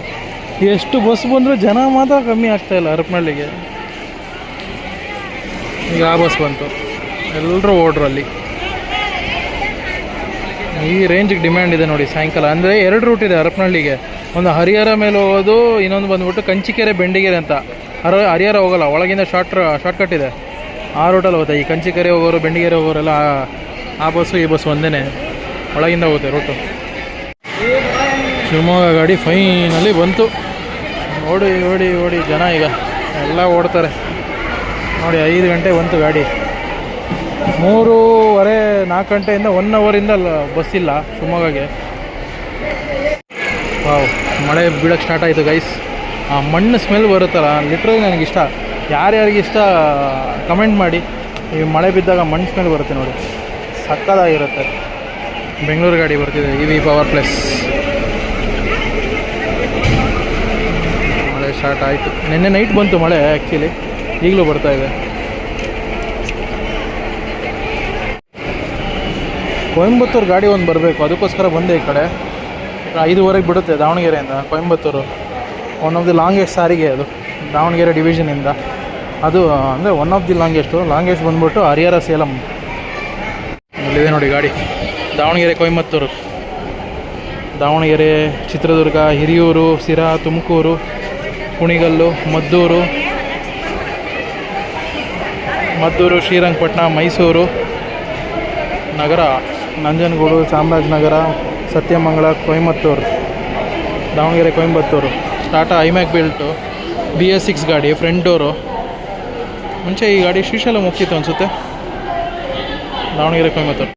ಎಷ್ಟು ಬಸ್ ಬಂದರೂ ಜನ ಮಾತ್ರ ಕಮ್ಮಿ ಆಗ್ತಾಯಿಲ್ಲ ಹರಪನಹಳ್ಳಿಗೆ. ಈಗ ಆ ಬಸ್ ಬಂತು, ಎಲ್ಲರೂ ಓಡ್ರು ಅಲ್ಲಿ. ಈ ರೇಂಜಿಗೆ ಡಿಮ್ಯಾಂಡ್ ಇದೆ ನೋಡಿ ಸಾಯಂಕಾಲ. ಅಂದರೆ 2 ರೂಟ್ ಇದೆ ಹರಪನಹಳ್ಳಿಗೆ. ಒಂದು ಹರಿಹರ ಮೇಲೆ ಹೋಗೋದು, ಇನ್ನೊಂದು ಬಂದ್ಬಿಟ್ಟು ಕಂಚಿಕೆರೆ, ಬೆಂಡಿಗೆರೆ ಅಂತ. ಹರಿಹರ ಹೋಗೋಲ್ಲ, ಒಳಗಿಂದ ಶಾರ್ಟ್ಕಟ್ ಇದೆ, ಆ ರೂಟಲ್ಲಿ ಹೋಗುತ್ತೆ. ಈ ಕಂಚಿಕೆರೆ ಹೋಗೋರು, ಬೆಂಡಿಗೆರೆ ಹೋಗೋರೆಲ್ಲ ಆ ಬಸ್ಸು ಈ ಬಸ್ಸು ಒಂದೇ, ಒಳಗಿಂದ ಹೋಗುತ್ತೆ ರೂಟು. ಶಿವಮೊಗ್ಗ ಗಾಡಿ ಫೈನಲಿ ಬಂತು. ಓಡಿ ಜನ ಈಗ ಎಲ್ಲ ಓಡ್ತಾರೆ ನೋಡಿ. 5 ಗಂಟೆ ಬಂತು ಗಾಡಿ. 3:30-4 ಗಂಟೆಯಿಂದ 1 ಅವರಿಂದ ಬಸ್ ಇಲ್ಲ ಶಿವಮೊಗ್ಗಗೆ. ವಾವ್, ಮಳೆ ಬೀಳಕ್ಕೆ ಸ್ಟಾರ್ಟ್ ಆಯಿತು ಗೈಸ್. ಆ ಮಣ್ಣು ಸ್ಮೆಲ್ ಬರುತ್ತಲ್ಲ, ಲಿಟ್ರಲಿ ನನಗಿಷ್ಟ. ಯಾರ್ಯಾರಿಗಿಷ್ಟ ಕಮೆಂಟ್ ಮಾಡಿ. ಈ ಮಳೆ ಬಿದ್ದಾಗ ಮಣ್ಣು ಸ್ಮೆಲ್ ಬರುತ್ತೆ ನೋಡಿ, ಸಕ್ಕತ್ತಾಗಿರುತ್ತೆ. ಬೆಂಗಳೂರು ಗಾಡಿ ಬರ್ತಿದೆ, EV ಪವರ್ ಪ್ಲಸ್. ಮಳೆ ಸ್ಟಾರ್ಟ್ ಆಯಿತು. ನಿನ್ನೆ ನೈಟ್ ಬಂತು ಮಳೆ, ಆ್ಯಕ್ಚುಲಿ ಈಗಲೂ ಬರ್ತಾಯಿದೆ. ಕೊಯಂಬತ್ತೂರು ಗಾಡಿ ಒಂದು ಬರಬೇಕು, ಅದಕ್ಕೋಸ್ಕರ ಬಂದೆ ಈ ಕಡೆ. 5:15 ಬಿಡುತ್ತೆ ದಾವಣಗೆರೆಯಿಂದ Coimbatore. One of the longest ಸಾರಿಗೆ ಅದು, ದಾವಣಗೆರೆ ಡಿವಿಷನಿಂದ. ಅದು ಅಂದರೆ ಒನ್ ಆಫ್ ದಿ ಲಾಂಗೆಸ್ಟ್ ಬಂದ್ಬಿಟ್ಟು ಹರಿಹರ ಸೇಲಂ. ಅಲ್ಲಿದೆ ನೋಡಿ ಗಾಡಿ, ದಾವಣಗೆರೆ ಕೊಯಂಬತ್ತೂರು, ದಾವಣಗೆರೆ, ಚಿತ್ರದುರ್ಗ, ಹಿರಿಯೂರು, ಸಿರಾ, ತುಮಕೂರು, ಕುಣಿಗಲ್ಲು, ಮದ್ದೂರು, ಶ್ರೀರಂಗಪಟ್ಟಣ, ಮೈಸೂರು ನಗರ, ನಂಜನಗೂಡು, ಚಾಮರಾಜನಗರ, ಸತ್ಯಮಂಗಲ, ಕೊಯಂಬತ್ತೂರು, ದಾವಣಗೆರೆ ಕೊಯಂಬತ್ತೂರು. ಟಾಟಾ ಐಮ್ಯಾಕ್ ಬಿಲ್ಟು, BS6 ಗಾಡಿ, ಫ್ರಂಟ್ ಡೋರು. ಮುಂಚೆ ಈ ಗಾಡಿ ಶ್ರೀಶೈಲಂ ಹೋಗ್ತಿತ್ತು ಅನಿಸುತ್ತೆ. ದಾವಣಗೆರೆ ಕೊಯಂಬತ್ತೂರು.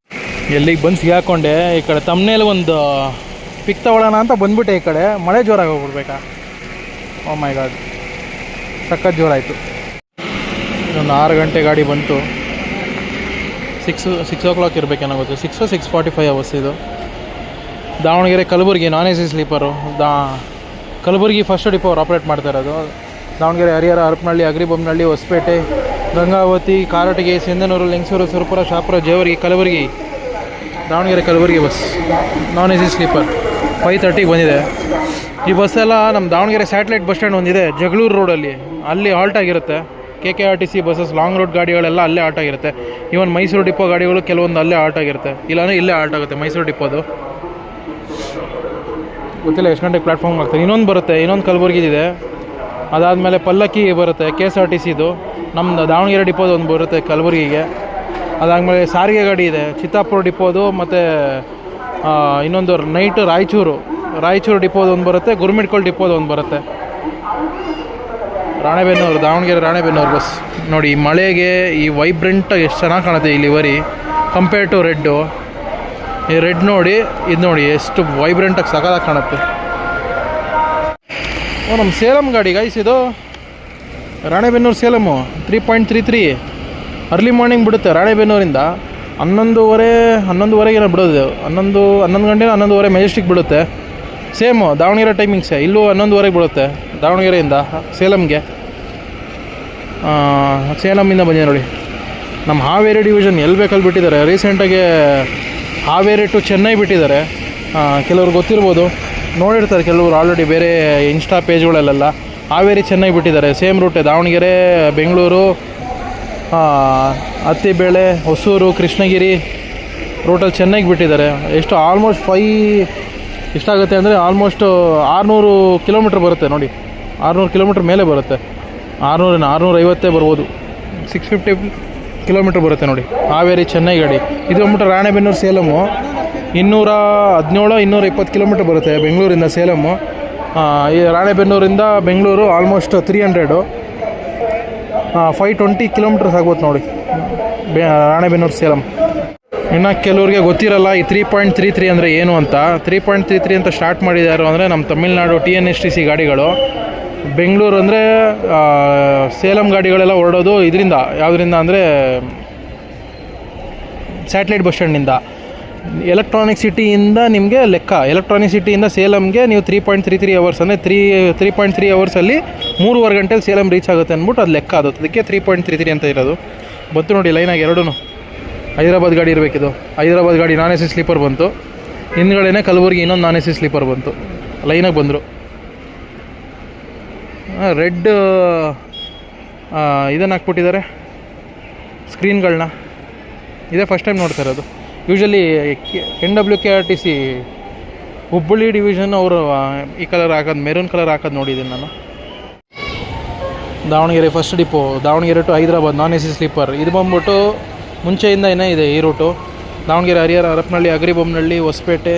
ಎಲ್ಲಿಗೆ ಬಂದು ಸಿಗಾಕೊಂಡೆ. ಈ ಕಡೆ ತಮ್ಮನೇಲಿ ಒಂದು ಪಿಕ್ ತಗೊಳ್ಳೋಣ ಅಂತ ಬಂದ್ಬಿಟ್ಟೆ. ಈ ಕಡೆ ಮಳೆ ಜೋರಾಗಿ ಹೋಗ್ಬಿಡ್ಬೇಕಾ. ಓ ಮೈ ಗಾಡ್, ಸಖತ್ ಜೋರಾಯಿತು. ಇನ್ನೊಂದು 6 ಗಂಟೆ ಗಾಡಿ ಬಂತು. 6 o'clock ಇರಬೇಕೇನಾಗುತ್ತೆ. 6:45 ಅವರ್ಸ್ ಇದು. ದಾವಣಗೆರೆ ಕಲಬುರಗಿ ನಾನ್ AC sleeper. Kalaburagi first depot ಅವ್ರು ಆಪ್ರೇಟ್ ಮಾಡ್ತಾ ಇರೋದು. ದಾವಣಗೆರೆ, ಹರಿಹರ, ಹರಪನಹಳ್ಳಿ, ಅಗ್ರಿಬೊಮ್ಮನಹಳ್ಳಿ, ಹೊಸಪೇಟೆ, ಗಂಗಾವತಿ, ಕಾರಟಗಿ, ಸಿಂಧನೂರು, ಲಿಂಗಸೂರು, ಸುರಪುರ, ಶಾಪುರ, ಜೇವರ್ಗಿ, ಕಲಬುರಗಿ. ದಾವಣಗೆರೆ ಕಲಬುರಗಿ ಬಸ್ ನಾನ್ AC ಸ್ಲೀಪರ್ 5:30ಗೆ ಬಂದಿದೆ. ಈ ಬಸ್ಸೆಲ್ಲ ನಮ್ಮ ದಾವಣಗೆರೆ ಸ್ಯಾಟಲೈಟ್ ಬಸ್ ಸ್ಟ್ಯಾಂಡ್ ಒಂದಿದೆ ಜಗಳೂರು ರೋಡಲ್ಲಿ, ಅಲ್ಲಿ ಹಾಲ್ಟ್ ಆಗಿರುತ್ತೆ. KKRTC ಬಸ್ಸಸ್ ಲಾಂಗ್ ರೂಟ್ ಗಾಡಿಗಳೆಲ್ಲ ಅಲ್ಲೇ ಆಲ್ಟ್ ಆಗಿರುತ್ತೆ. ಈವನ್ ಮೈಸೂರು ಡಿಪೋ ಗಾಡಿಗಳು ಕೆಲವೊಂದು ಅಲ್ಲೇ ಆಲ್ಟ್ ಆಗಿರುತ್ತೆ, ಇಲ್ಲಾಂದರೆ ಇಲ್ಲೇ ಆಲ್ಟ್ ಆಗುತ್ತೆ ಮೈಸೂರು ಡಿಪೋದು. ಗೊತ್ತಿಲ್ಲ ಎಷ್ಟು ಗಂಟೆಗೆ ಪ್ಲ್ಯಾಟ್ಫಾರ್ಮ್ ಆಗ್ತದೆ. ಇನ್ನೊಂದು ಬರುತ್ತೆ, ಇನ್ನೊಂದು ಕಲಬುರಗಿದಿದೆ. ಅದಾದಮೇಲೆ ಪಲ್ಲಕ್ಕಿ ಬರುತ್ತೆ KSRTCದು. ನಮ್ಮ ದಾವಣಗೆರೆ ಡಿಪೋದು ಒಂದು ಬರುತ್ತೆ ಕಲಬುರಗಿಗೆ. ಅದಾದಮೇಲೆ ಸಾರಿಗೆ ಗಾಡಿ ಇದೆ ಚಿತ್ತಾಪುರ ಡಿಪೋದು. ಮತ್ತು ಇನ್ನೊಂದು ನೈಟ್ ರಾಯಚೂರು ಡಿಪೋದು ಒಂದು ಬರುತ್ತೆ. ಗುರುಮಿಟ್ಕಲ್ ಡಿಪೋದು ಒಂದು ಬರುತ್ತೆ. ರಾಣೆಬೆನ್ನೂರು, ದಾವಣಗೆರೆ ರಾಣೆಬೆನ್ನೂರು ಬಸ್ ನೋಡಿ. ಈ ಮಳೆಗೆ ಈ ವೈಬ್ರೆಂಟ್ ಎಷ್ಟು ಚೆನ್ನಾಗಿ ಕಾಣುತ್ತೆ ಈ ಲಿವರಿ ಕಂಪೇರ್ ಟು ರೆಡ್ಡು. ಈ ರೆಡ್ ನೋಡಿ, ಇದು ನೋಡಿ ಎಷ್ಟು ವೈಬ್ರೆಂಟಾಗಿ ಸಖತ್ತಾಗಿ ಕಾಣುತ್ತೆ. ನಮ್ಮ ಸೇಲಂ ಗಾಡಿ ಗೈಸ್, ಇದು ರಾಣೆಬೆನ್ನೂರು ಸೇಲಮು 3.33 ಅರ್ಲಿ ಮಾರ್ನಿಂಗ್ ಬಿಡುತ್ತೆ. ರಾಣೆಬೆನ್ನೂರಿಂದ 11:30 ಬಿಡೋದು. 11 ಗಂಟೆ 11:30 ಮೆಜೆಸ್ಟಿಕ್ ಬಿಡುತ್ತೆ. ಸೇಮು ದಾವಣಗೆರೆ ಟೈಮಿಂಗ್ಸೇ. ಇಲ್ಲೂ 11:30 ಬಿಡುತ್ತೆ ದಾವಣಗೆರೆಯಿಂದ ಸೇಲಂಗೆ. ಸೇಲಮಿಂದ ಬಂದಿದೆ ನೋಡಿ. ನಮ್ಮ ಹಾವೇರಿ ಡಿವಿಷನ್ ಎಲ್ಲಿ ಬೇಕಲ್ಲಿ ಬಿಟ್ಟಿದ್ದಾರೆ. ರೀಸೆಂಟಾಗಿ ಹಾವೇರಿ ಟು ಚೆನ್ನೈ ಬಿಟ್ಟಿದ್ದಾರೆ. ಕೆಲವ್ರು ಗೊತ್ತಿರ್ಬೋದು, ನೋಡಿರ್ತಾರೆ ಕೆಲವರು ಆಲ್ರೆಡಿ ಬೇರೆ ಇನ್ಸ್ಟಾ ಪೇಜ್ಗಳಲ್ಲೆಲ್ಲ. ಹಾವೇರಿ ಚೆನ್ನೈ ಬಿಟ್ಟಿದ್ದಾರೆ. ಸೇಮ್ ರೂಟೇ, ದಾವಣಗೆರೆ, ಬೆಂಗಳೂರು, ಅತ್ತಿಬೇಳೆ, ಹೊಸೂರು, ಕೃಷ್ಣಗಿರಿ ರೂಟಲ್ಲಿ ಚೆನ್ನೈಗೆ ಬಿಟ್ಟಿದ್ದಾರೆ. ಎಷ್ಟು ಆಲ್ಮೋಸ್ಟ್ ಎಷ್ಟಾಗುತ್ತೆ ಅಂದರೆ ಆಲ್ಮೋಸ್ಟ್ 600 ಕಿಲೋಮೀಟ್ರ್ ಬರುತ್ತೆ ನೋಡಿ. 600 ಕಿಲೋಮೀಟ್ರ್ ಮೇಲೆ ಬರುತ್ತೆ. 650 ಬರ್ಬೋದು. 650 ಕಿಲೋಮೀಟ್ರ್ ಬರುತ್ತೆ ನೋಡಿ ಹಾವೇರಿ ಚೆನ್ನೈ ಗಾಡಿ. ಇದು ಬಂದ್ಬಿಟ್ಟು ರಾಣೆಬೆನ್ನೂರು ಸೇಲಮು 217 220 ಕಿಲೋಮೀಟ್ರ್ ಬರುತ್ತೆ ಬೆಂಗಳೂರಿಂದ ಸೇಲಮು. ಈ ರಾಣೆಬೆನ್ನೂರಿಂದ ಬೆಂಗಳೂರು ಆಲ್ಮೋಸ್ಟ್ 300 520 ಕಿಲೋಮೀಟರ್ಸ್ ಆಗ್ಬೋದು ನೋಡಿ ರಾಣೆಬೆನ್ನೂರು ಸೇಲಂ. ಇನ್ನು ಕೆಲವ್ರಿಗೆ ಗೊತ್ತಿರಲ್ಲ ಈ 3.33 ಅಂದರೆ ಏನು ಅಂತ. 3.33 ಅಂತ ಸ್ಟಾರ್ಟ್ ಮಾಡಿದ್ದಾರೆ ಅಂದರೆ ನಮ್ಮ ತಮಿಳ್ನಾಡು TNSTC ಗಾಡಿಗಳು. ಬೆಂಗಳೂರು ಅಂದರೆ ಸೇಲಂ ಗಾಡಿಗಳೆಲ್ಲ ಹೊರಡೋದು ಇದರಿಂದ, ಯಾವುದರಿಂದ ಅಂದರೆ ಸ್ಯಾಟಲೈಟ್ ಬಸ್ ಸ್ಟ್ಯಾಂಡಿಂದ. ಎಲೆಕ್ಟ್ರಾನಿಕ್ ಸಿಟಿಯಿಂದ ನಿಮಗೆ ಲೆಕ್ಕ, ಎಲೆಕ್ಟ್ರಾನಿಕ್ ಸಿಟಿಯಿಂದ ಸೇಲಂಗೆ ನೀವು 3.33 ಅವರ್ಸ್ ಅಂದರೆ 3.3 ಅವರ್ಸಲ್ಲಿ 3.5 ಗಂಟೆಲಿ ಸೇಲಂ ರೀಚ್ ಆಗುತ್ತೆ ಅಂದ್ಬಿಟ್ಟು ಅದು ಲೆಕ್ಕ. ಅದಕ್ಕೆ 3.33 ಅಂತ ಇರೋದು. ಬಂತು ನೋಡಿ ಲೈನಾಗಿ ಎರಡೂ. ಹೈದರಾಬಾದ್ ಗಾಡಿ ಇರಬೇಕಿದು. ಹೈದರಾಬಾದ್ ಗಾಡಿ ನಾನ್ AC ಸ್ಲೀಪರ್ ಬಂತು. ಹಿಂದ್ಗಡೆನೇ ಕಲಬುರಗಿ ಇನ್ನೊಂದು ನಾನ್ AC ಸ್ಲೀಪರ್ ಬಂತು. ಲೈನಾಗಿ ಬಂದರು. ರೆಡ್ ಇದನ್ನು ಹಾಕ್ಬಿಟ್ಟಿದ್ದಾರೆ ಸ್ಕ್ರೀನ್ಗಳನ್ನ. ಇದೇ ಫಸ್ಟ್ ಟೈಮ್ ನೋಡ್ತಾ ಇರೋದು. ಯೂಶ್ವಲಿ NWKRTC ಹುಬ್ಬಳ್ಳಿ ಡಿವಿಷನ್ ಅವರು ಈ ಕಲರ್ ಹಾಕೋದು, ಮೆರೂನ್ ಕಲರ್ ಹಾಕೋದು ನೋಡಿದ್ದೀನಿ ನಾನು. Davanagere first depot, Davanagere to Hyderabad non AC sleeper. ಇದು ಬಂದ್ಬಿಟ್ಟು ಮುಂಚೆಯಿಂದ ಏನೇ ಇದೆ ಈ ರೂಟು. ದಾವಣಗೆರೆ, ಹರಿಹರ, ಹರಪನಹಳ್ಳಿ, ಅಗ್ರಿಬೊಮ್ಮನಹಳ್ಳಿ, ಹೊಸಪೇಟೆ,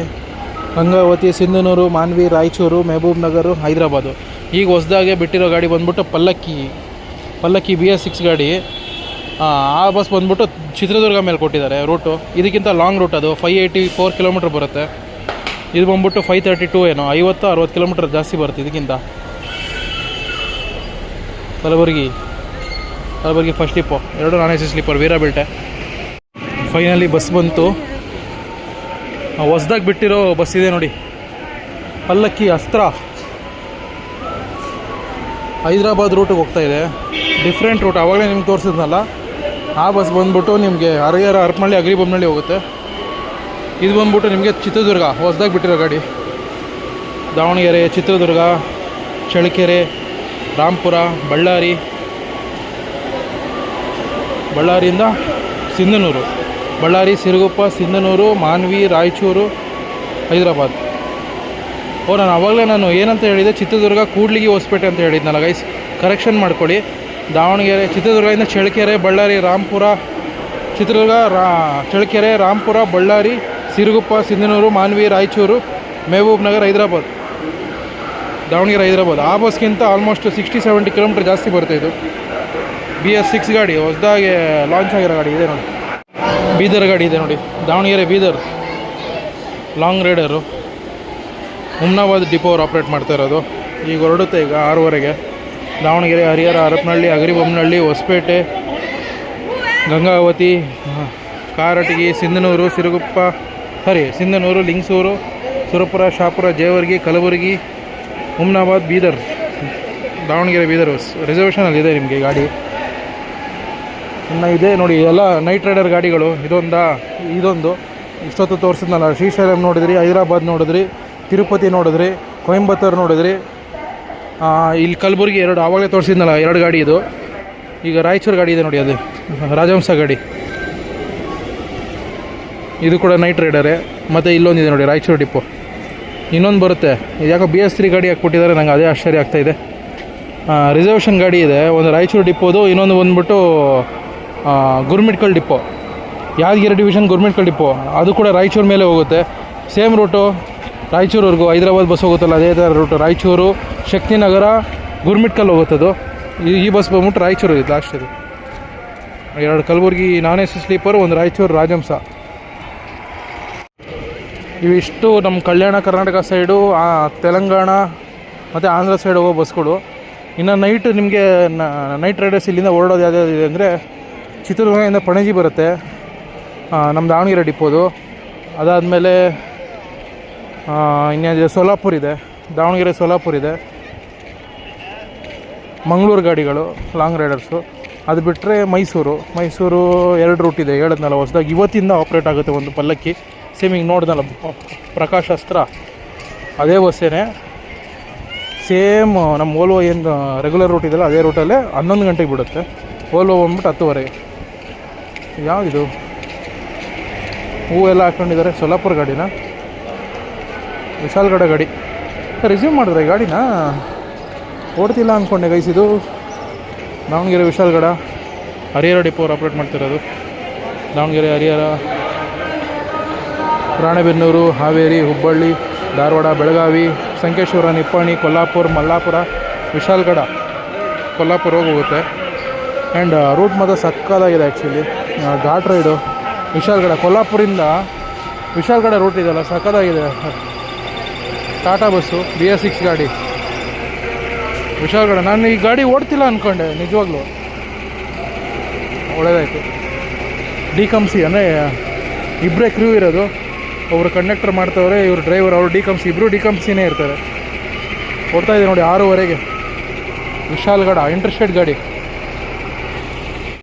ಗಂಗಾವತಿ, ಸಿಂಧನೂರು, ಮಾನ್ವಿ, ರಾಯಚೂರು, ಮೆಹಬೂಬ್ ನಗರ, ಹೈದರಾಬಾದು. ಈಗ ಹೊಸದಾಗೆ ಬಿಟ್ಟಿರೋ ಗಾಡಿ ಬಂದ್ಬಿಟ್ಟು ಪಲ್ಲಕ್ಕಿ BS6 ಗಾಡಿ. ಆ ಬಸ್ ಬಂದ್ಬಿಟ್ಟು ಚಿತ್ರದುರ್ಗ ಮೇಲೆ ಕೊಟ್ಟಿದ್ದಾರೆ ರೂಟು. ಇದಕ್ಕಿಂತ ಲಾಂಗ್ ರೂಟ್, ಅದು 584 ಕಿಲೋಮೀಟ್ರ್ ಬರುತ್ತೆ. ಇದು ಬಂದ್ಬಿಟ್ಟು 532 ಏನೋ 50-60 ಕಿಲೋಮೀಟ್ರ್ ಜಾಸ್ತಿ ಬರುತ್ತೆ ಇದಕ್ಕಿಂತ. ಕಲಬುರಗಿ ಫಸ್ಟ್ ಡಿಪೋ, ಎರಡು ನಾನ್ AC ಸ್ಲೀಪರ್ ವೀರಾಬೆಲ್ಟೆ. ಫೈನಲಿ ಬಸ್ ಬಂತು. ಹೊಸ್ದಾಗಿ ಬಿಟ್ಟಿರೋ ಬಸ್ ಇದೆ ನೋಡಿ, ಪಲ್ಲಕ್ಕಿ ಅಸ್ತ್ರ. ಹೈದ್ರಾಬಾದ್ ರೂಟಿಗೆ ಹೋಗ್ತಾ ಇದೆ, ಡಿಫ್ರೆಂಟ್ ರೂಟ್. ಆವಾಗಲೇ ನಿಮ್ಗೆ ತೋರಿಸಿದ್ನಲ್ಲ, ಆ ಬಸ್ ಬಂದ್ಬಿಟ್ಟು ನಿಮಗೆ ಹರಿಹರ, ಹರಪನಹಳ್ಳಿ, ಅಗ್ರಿಬೊಮ್ಮನಹಳ್ಳಿ ಹೋಗುತ್ತೆ. ಇದು ಬಂದ್ಬಿಟ್ಟು ನಿಮಗೆ ಚಿತ್ರದುರ್ಗ, ಹೊಸ್ದಾಗಿ ಬಿಟ್ಟಿರೋ ಗಾಡಿ. ದಾವಣಗೆರೆ, ಚಿತ್ರದುರ್ಗ, ಚಳ್ಳಕೆರೆ, ರಾಂಪುರ, ಬಳ್ಳಾರಿಯಿಂದ ಸಿಂಧನೂರು, ಬಳ್ಳಾರಿ, ಸಿರುಗುಪ್ಪ, ಸಿಂಧನೂರು, ಮಾನ್ವಿ, ರಾಯಚೂರು, ಹೈದರಾಬಾದ್. ನಾನು ಆವಾಗಲೇ ಏನಂತ ಹೇಳಿದೆ, ಚಿತ್ರದುರ್ಗ ಕೂಡ್ಲಿಗಿ ಹೊಸಪೇಟೆ ಅಂತ ಹೇಳಿದ್ನಲ್ಲ ಗೈಸ್, ಕರೆಕ್ಷನ್ ಮಾಡ್ಕೊಳ್ಳಿ. ದಾವಣಗೆರೆ, ಚಿತ್ರದುರ್ಗದಿಂದ ಚಳ್ಳಕೆರೆ, ಬಳ್ಳಾರಿ, ರಾಂಪುರ, ಚಿತ್ರದುರ್ಗ, ಚಳ್ಳಕೆರೆ, ರಾಂಪುರ, ಬಳ್ಳಾರಿ, ಸಿರುಗುಪ್ಪ, ಸಿಂಧನೂರು, ಮಾನ್ವಿ, ರಾಯಚೂರು, ಮೆಹಬೂಬ್ ನಗರ್, ಹೈದರಾಬಾದ್. ದಾವಣಗೆರೆ, ಹೈದರಾಬಾದ್. ಆ ಬಸ್ಗಿಂತ ಆಲ್ಮೋಸ್ಟ್ 60-70 ಕಿಲೋಮೀಟ್ರ್ ಜಾಸ್ತಿ ಬರ್ತಾಯಿದ್ದು. BS6 ಗಾಡಿ, ಹೊಸದಾಗಿ ಲಾಂಚ್ ಆಗಿರೋ ಗಾಡಿ ಇದೆ ನೋಡಿ. ಬೀದರ್ ಗಾಡಿ ಇದೆ ನೋಡಿ, Davanagere Bidar long rider. Humnabad depot ಅವ್ರು ಆಪ್ರೇಟ್ ಮಾಡ್ತಾ ಇರೋದು. ಈಗ ಹೊರಡುತ್ತೆ, ಈಗ 6:15. ದಾವಣಗೆರೆ, ಹರಿಹರ, ಹರಪನಹಳ್ಳಿ, ಅಗ್ರಿಬೊಮ್ಮನಹಳ್ಳಿ, ಹೊಸಪೇಟೆ, ಗಂಗಾವತಿ, ಕಾರಟಗಿ, ಸಿಂಧನೂರು, ಸಿಂಧನೂರು, ಲಿಂಗಸೂರು, ಸುರಪುರ, ಶಾಪುರ, ಜೇವರ್ಗಿ, ಕಲಬುರಗಿ, ಹುಮ್ನಾಬಾದ್, ಬೀದರ್, ದಾವಣಗೆರೆ ಬೀದರ್ ಬಸ್ ರಿಸರ್ವೇಷನಲ್ಲಿದೆ ನಿಮಗೆ ಗಾಡಿ. ಇನ್ನು ಇದೆ ನೋಡಿ, ಎಲ್ಲ ನೈಟ್ ರೈಡರ್ ಗಾಡಿಗಳು. ಇದೊಂದು ಇಷ್ಟೊತ್ತು ತೋರಿಸಿದ್ನಲ್ಲ, ಶ್ರೀಶೈಲಂ ನೋಡಿದ್ರಿ, ಹೈದರಾಬಾದ್ ನೋಡಿದ್ರಿ, ತಿರುಪತಿ ನೋಡಿದ್ರಿ, ಕೊಯಂಬತ್ತೂರು ನೋಡಿದ್ರಿ. ಇಲ್ಲಿ ಕಲಬುರಗಿ ಆವಾಗಲೇ ತೋರಿಸಿದ್ನಲ್ಲ, 2 ಗಾಡಿ ಇದು. ಈಗ ರಾಯಚೂರು ಗಾಡಿ ಇದೆ ನೋಡಿ, ಅದು ರಾಜಹಂಸ ಗಾಡಿ. ಇದು ಕೂಡ ನೈಟ್ ರೈಡರೇ. ಮತ್ತು ಇಲ್ಲೊಂದಿದೆ ನೋಡಿ, ರಾಯಚೂರು ಡಿಪೋ. ಇನ್ನೊಂದು ಬರುತ್ತೆ, ಯಾಕೋ BS3 ಗಾಡಿ ಹಾಕ್ಬಿಟ್ಟಿದ್ದಾರೆ, ನಂಗೆ ಅದೇ ಆಶ್ಚರ್ಯ ಆಗ್ತಾಯಿದೆ. ರಿಸರ್ವೇಷನ್ ಗಾಡಿ ಇದೆ, ಒಂದು ರಾಯಚೂರು ಡಿಪೋದು, ಇನ್ನೊಂದು ಬಂದ್ಬಿಟ್ಟು Gurmitkal depot, Yadgiri division Gurmitkal depot. ಅದು ಕೂಡ ರಾಯಚೂರು ಮೇಲೆ ಹೋಗುತ್ತೆ. ಸೇಮ್ ರೂಟು, ರಾಯಚೂರವರೆಗೂ ಹೈದರಾಬಾದ್ ಬಸ್ ಹೋಗುತ್ತಲ್ಲ, ಅದೇ ಥರ ರೂಟು. ರಾಯಚೂರು, ಶಕ್ತಿನಗರ, ಗುರ್ಮಿಟ್ಕಲ್ ಹೋಗುತ್ತದು. ಈ ಬಸ್ ಬಂದ್ಬಿಟ್ಟು ರಾಯಚೂರು ಇದೆ ಲಾಸ್ಟ್. ಇದು 2 ಕಲಬುರಗಿ ನಾನ್ AC ಸ್ಲೀಪರ್, ಒಂದು ರಾಯಚೂರು ರಾಜಹಂಸ. ಇವಿಷ್ಟು ನಮ್ಮ ಕಲ್ಯಾಣ ಕರ್ನಾಟಕ ಸೈಡು, ತೆಲಂಗಾಣ ಮತ್ತು ಆಂಧ್ರ ಸೈಡ್ ಹೋಗೋ ಬಸ್ಗಳು. ಇನ್ನು ನೈಟ್ ನಿಮಗೆ ನೈಟ್ ರೈಡರ್ಸ್ ಇಲ್ಲಿಂದ ಹೊರಡೋದು ಯಾವುದಿದೆ ಅಂದರೆ, ಚಿತ್ರದುರ್ಗದಿಂದ ಪಣಜಿ ಬರುತ್ತೆ, ನಮ್ಮ ದಾವಣಗೆರೆ ಡಿಪೋದು. ಅದಾದಮೇಲೆ ಇನ್ನೇನಿದೆ, ಸೋಲಾಪುರ ಇದೆ, ದಾವಣಗೆರೆ ಸೋಲಾಪುರ ಇದೆ, ಮಂಗಳೂರು ಗಾಡಿಗಳು ಲಾಂಗ್ ರೈಡರ್ಸು. ಅದು ಬಿಟ್ಟರೆ ಮೈಸೂರು 2 ರೂಟ್ ಇದೆ, ಹೇಳಿದ್ನಲ್ಲ ಹೊಸದಾಗಿ ಇವತ್ತಿಂದ ಆಪ್ರೇಟ್ ಆಗುತ್ತೆ ಒಂದು ಪಲ್ಲಕ್ಕಿ. ಸೇಮ್ ಹಿಂಗೆ ನೋಡ್ದಲ್ಲ, ಪ್ರಕಾಶ್ ಅಸ್ತ್ರ ಅದೇ ಬಸ್ಸೇನೆ. ಸೇಮ್ ನಮ್ಮ ಓಲ್ವೋ ಏನು ರೆಗ್ಯುಲರ್ ರೂಟ್ ಇದೆಯಲ್ಲ, ಅದೇ ರೂಟಲ್ಲೇ 11 ಗಂಟೆಗೆ ಬಿಡುತ್ತೆ. ಓಲ್ವೋ ಬಂದ್ಬಿಟ್ಟು 10:30. ಯಾವುದಿದು ಹೂವೆಲ್ಲ ಹಾಕ್ಕೊಂಡಿದ್ದಾರೆ, ಸೊಲ್ಲಾಪುರ ಗಾಡಿನ, ವಿಶಾಲ್ಗಡ ಗಾಡಿ. ರಿಸೀವ್ ಮಾಡಿದ್ರೆ ಗಾಡಿನ ಓಡ್ತಿಲ್ಲ ಅಂದ್ಕೊಂಡೆ ಗೈಸ್. ಇದು ದಾವಣಗೆರೆ ವಿಶಾಲ್ಗಡ, ಹರಿಹರ ಡಿಪೋ ಅವ್ರು ಆಪ್ರೇಟ್ ಮಾಡ್ತಿರೋದು. ದಾವಣಗೆರೆ, ಹರಿಹರ, ರಾಣೆಬೆನ್ನೂರು, ಹಾವೇರಿ, ಹುಬ್ಬಳ್ಳಿ, ಧಾರವಾಡ, ಬೆಳಗಾವಿ, ಸಂಕೇಶ್ವರ, ನಿಪ್ಪಾಣಿ, ಕೊಲ್ಲಾಪುರ, ಮಲ್ಲಾಪುರ, ವಿಶಾಲ್ಗಡ, ಕೊಲ್ಲಾಪುರ ಹೋಗುತ್ತೆ. ಆ್ಯಂಡ್ ರೂಟ್ ಮಾತ್ರ ಸಕ್ಕದಾಗಿದೆ ಆ್ಯಕ್ಚುಲಿ. ಘಾಟ್ ರೈಡು ವಿಶಾಲ್ಗಡ, ಕೊಲ್ಲಾಪುರಿಂದ ವಿಶಾಲ್ಗಡ ರೂಟ್ ಇದೆಯಲ್ಲ, ಸಕ್ಕದಾಗಿದೆ. ಟಾಟಾ ಬಸ್ಸು, BS6 ಗಾಡಿ, ವಿಶಾಲ್ಗಡ. ನಾನು ಈ ಗಾಡಿ ಓಡ್ತಿಲ್ಲ ಅಂದ್ಕೊಂಡೆ, ನಿಜವಾಗ್ಲೂ ಒಳ್ಳೆಯದಾಯಿತು. ಡಿಕಂಸಿ ಅಂದರೆ ಇಬ್ಬರೇ ಕ್ರೂ ಇರೋದು, ಒಬ್ಬರು ಕಂಡಕ್ಟರ್ ಮಾಡ್ತವ್ರೆ, ಇವರು ಡ್ರೈವರ್, ಅವರು ಡಿಕಂಸಿ, ಇಬ್ಬರು ಡಿಕಂಸಿನೇ ಇರ್ತಾರೆ. ಓಡ್ತಾಯಿದೆ ನೋಡಿ 6:15 ವಿಶಾಲ್ಗಡ ಇಂಟರ್ಸ್ಟೇಟ್ ಗಾಡಿ.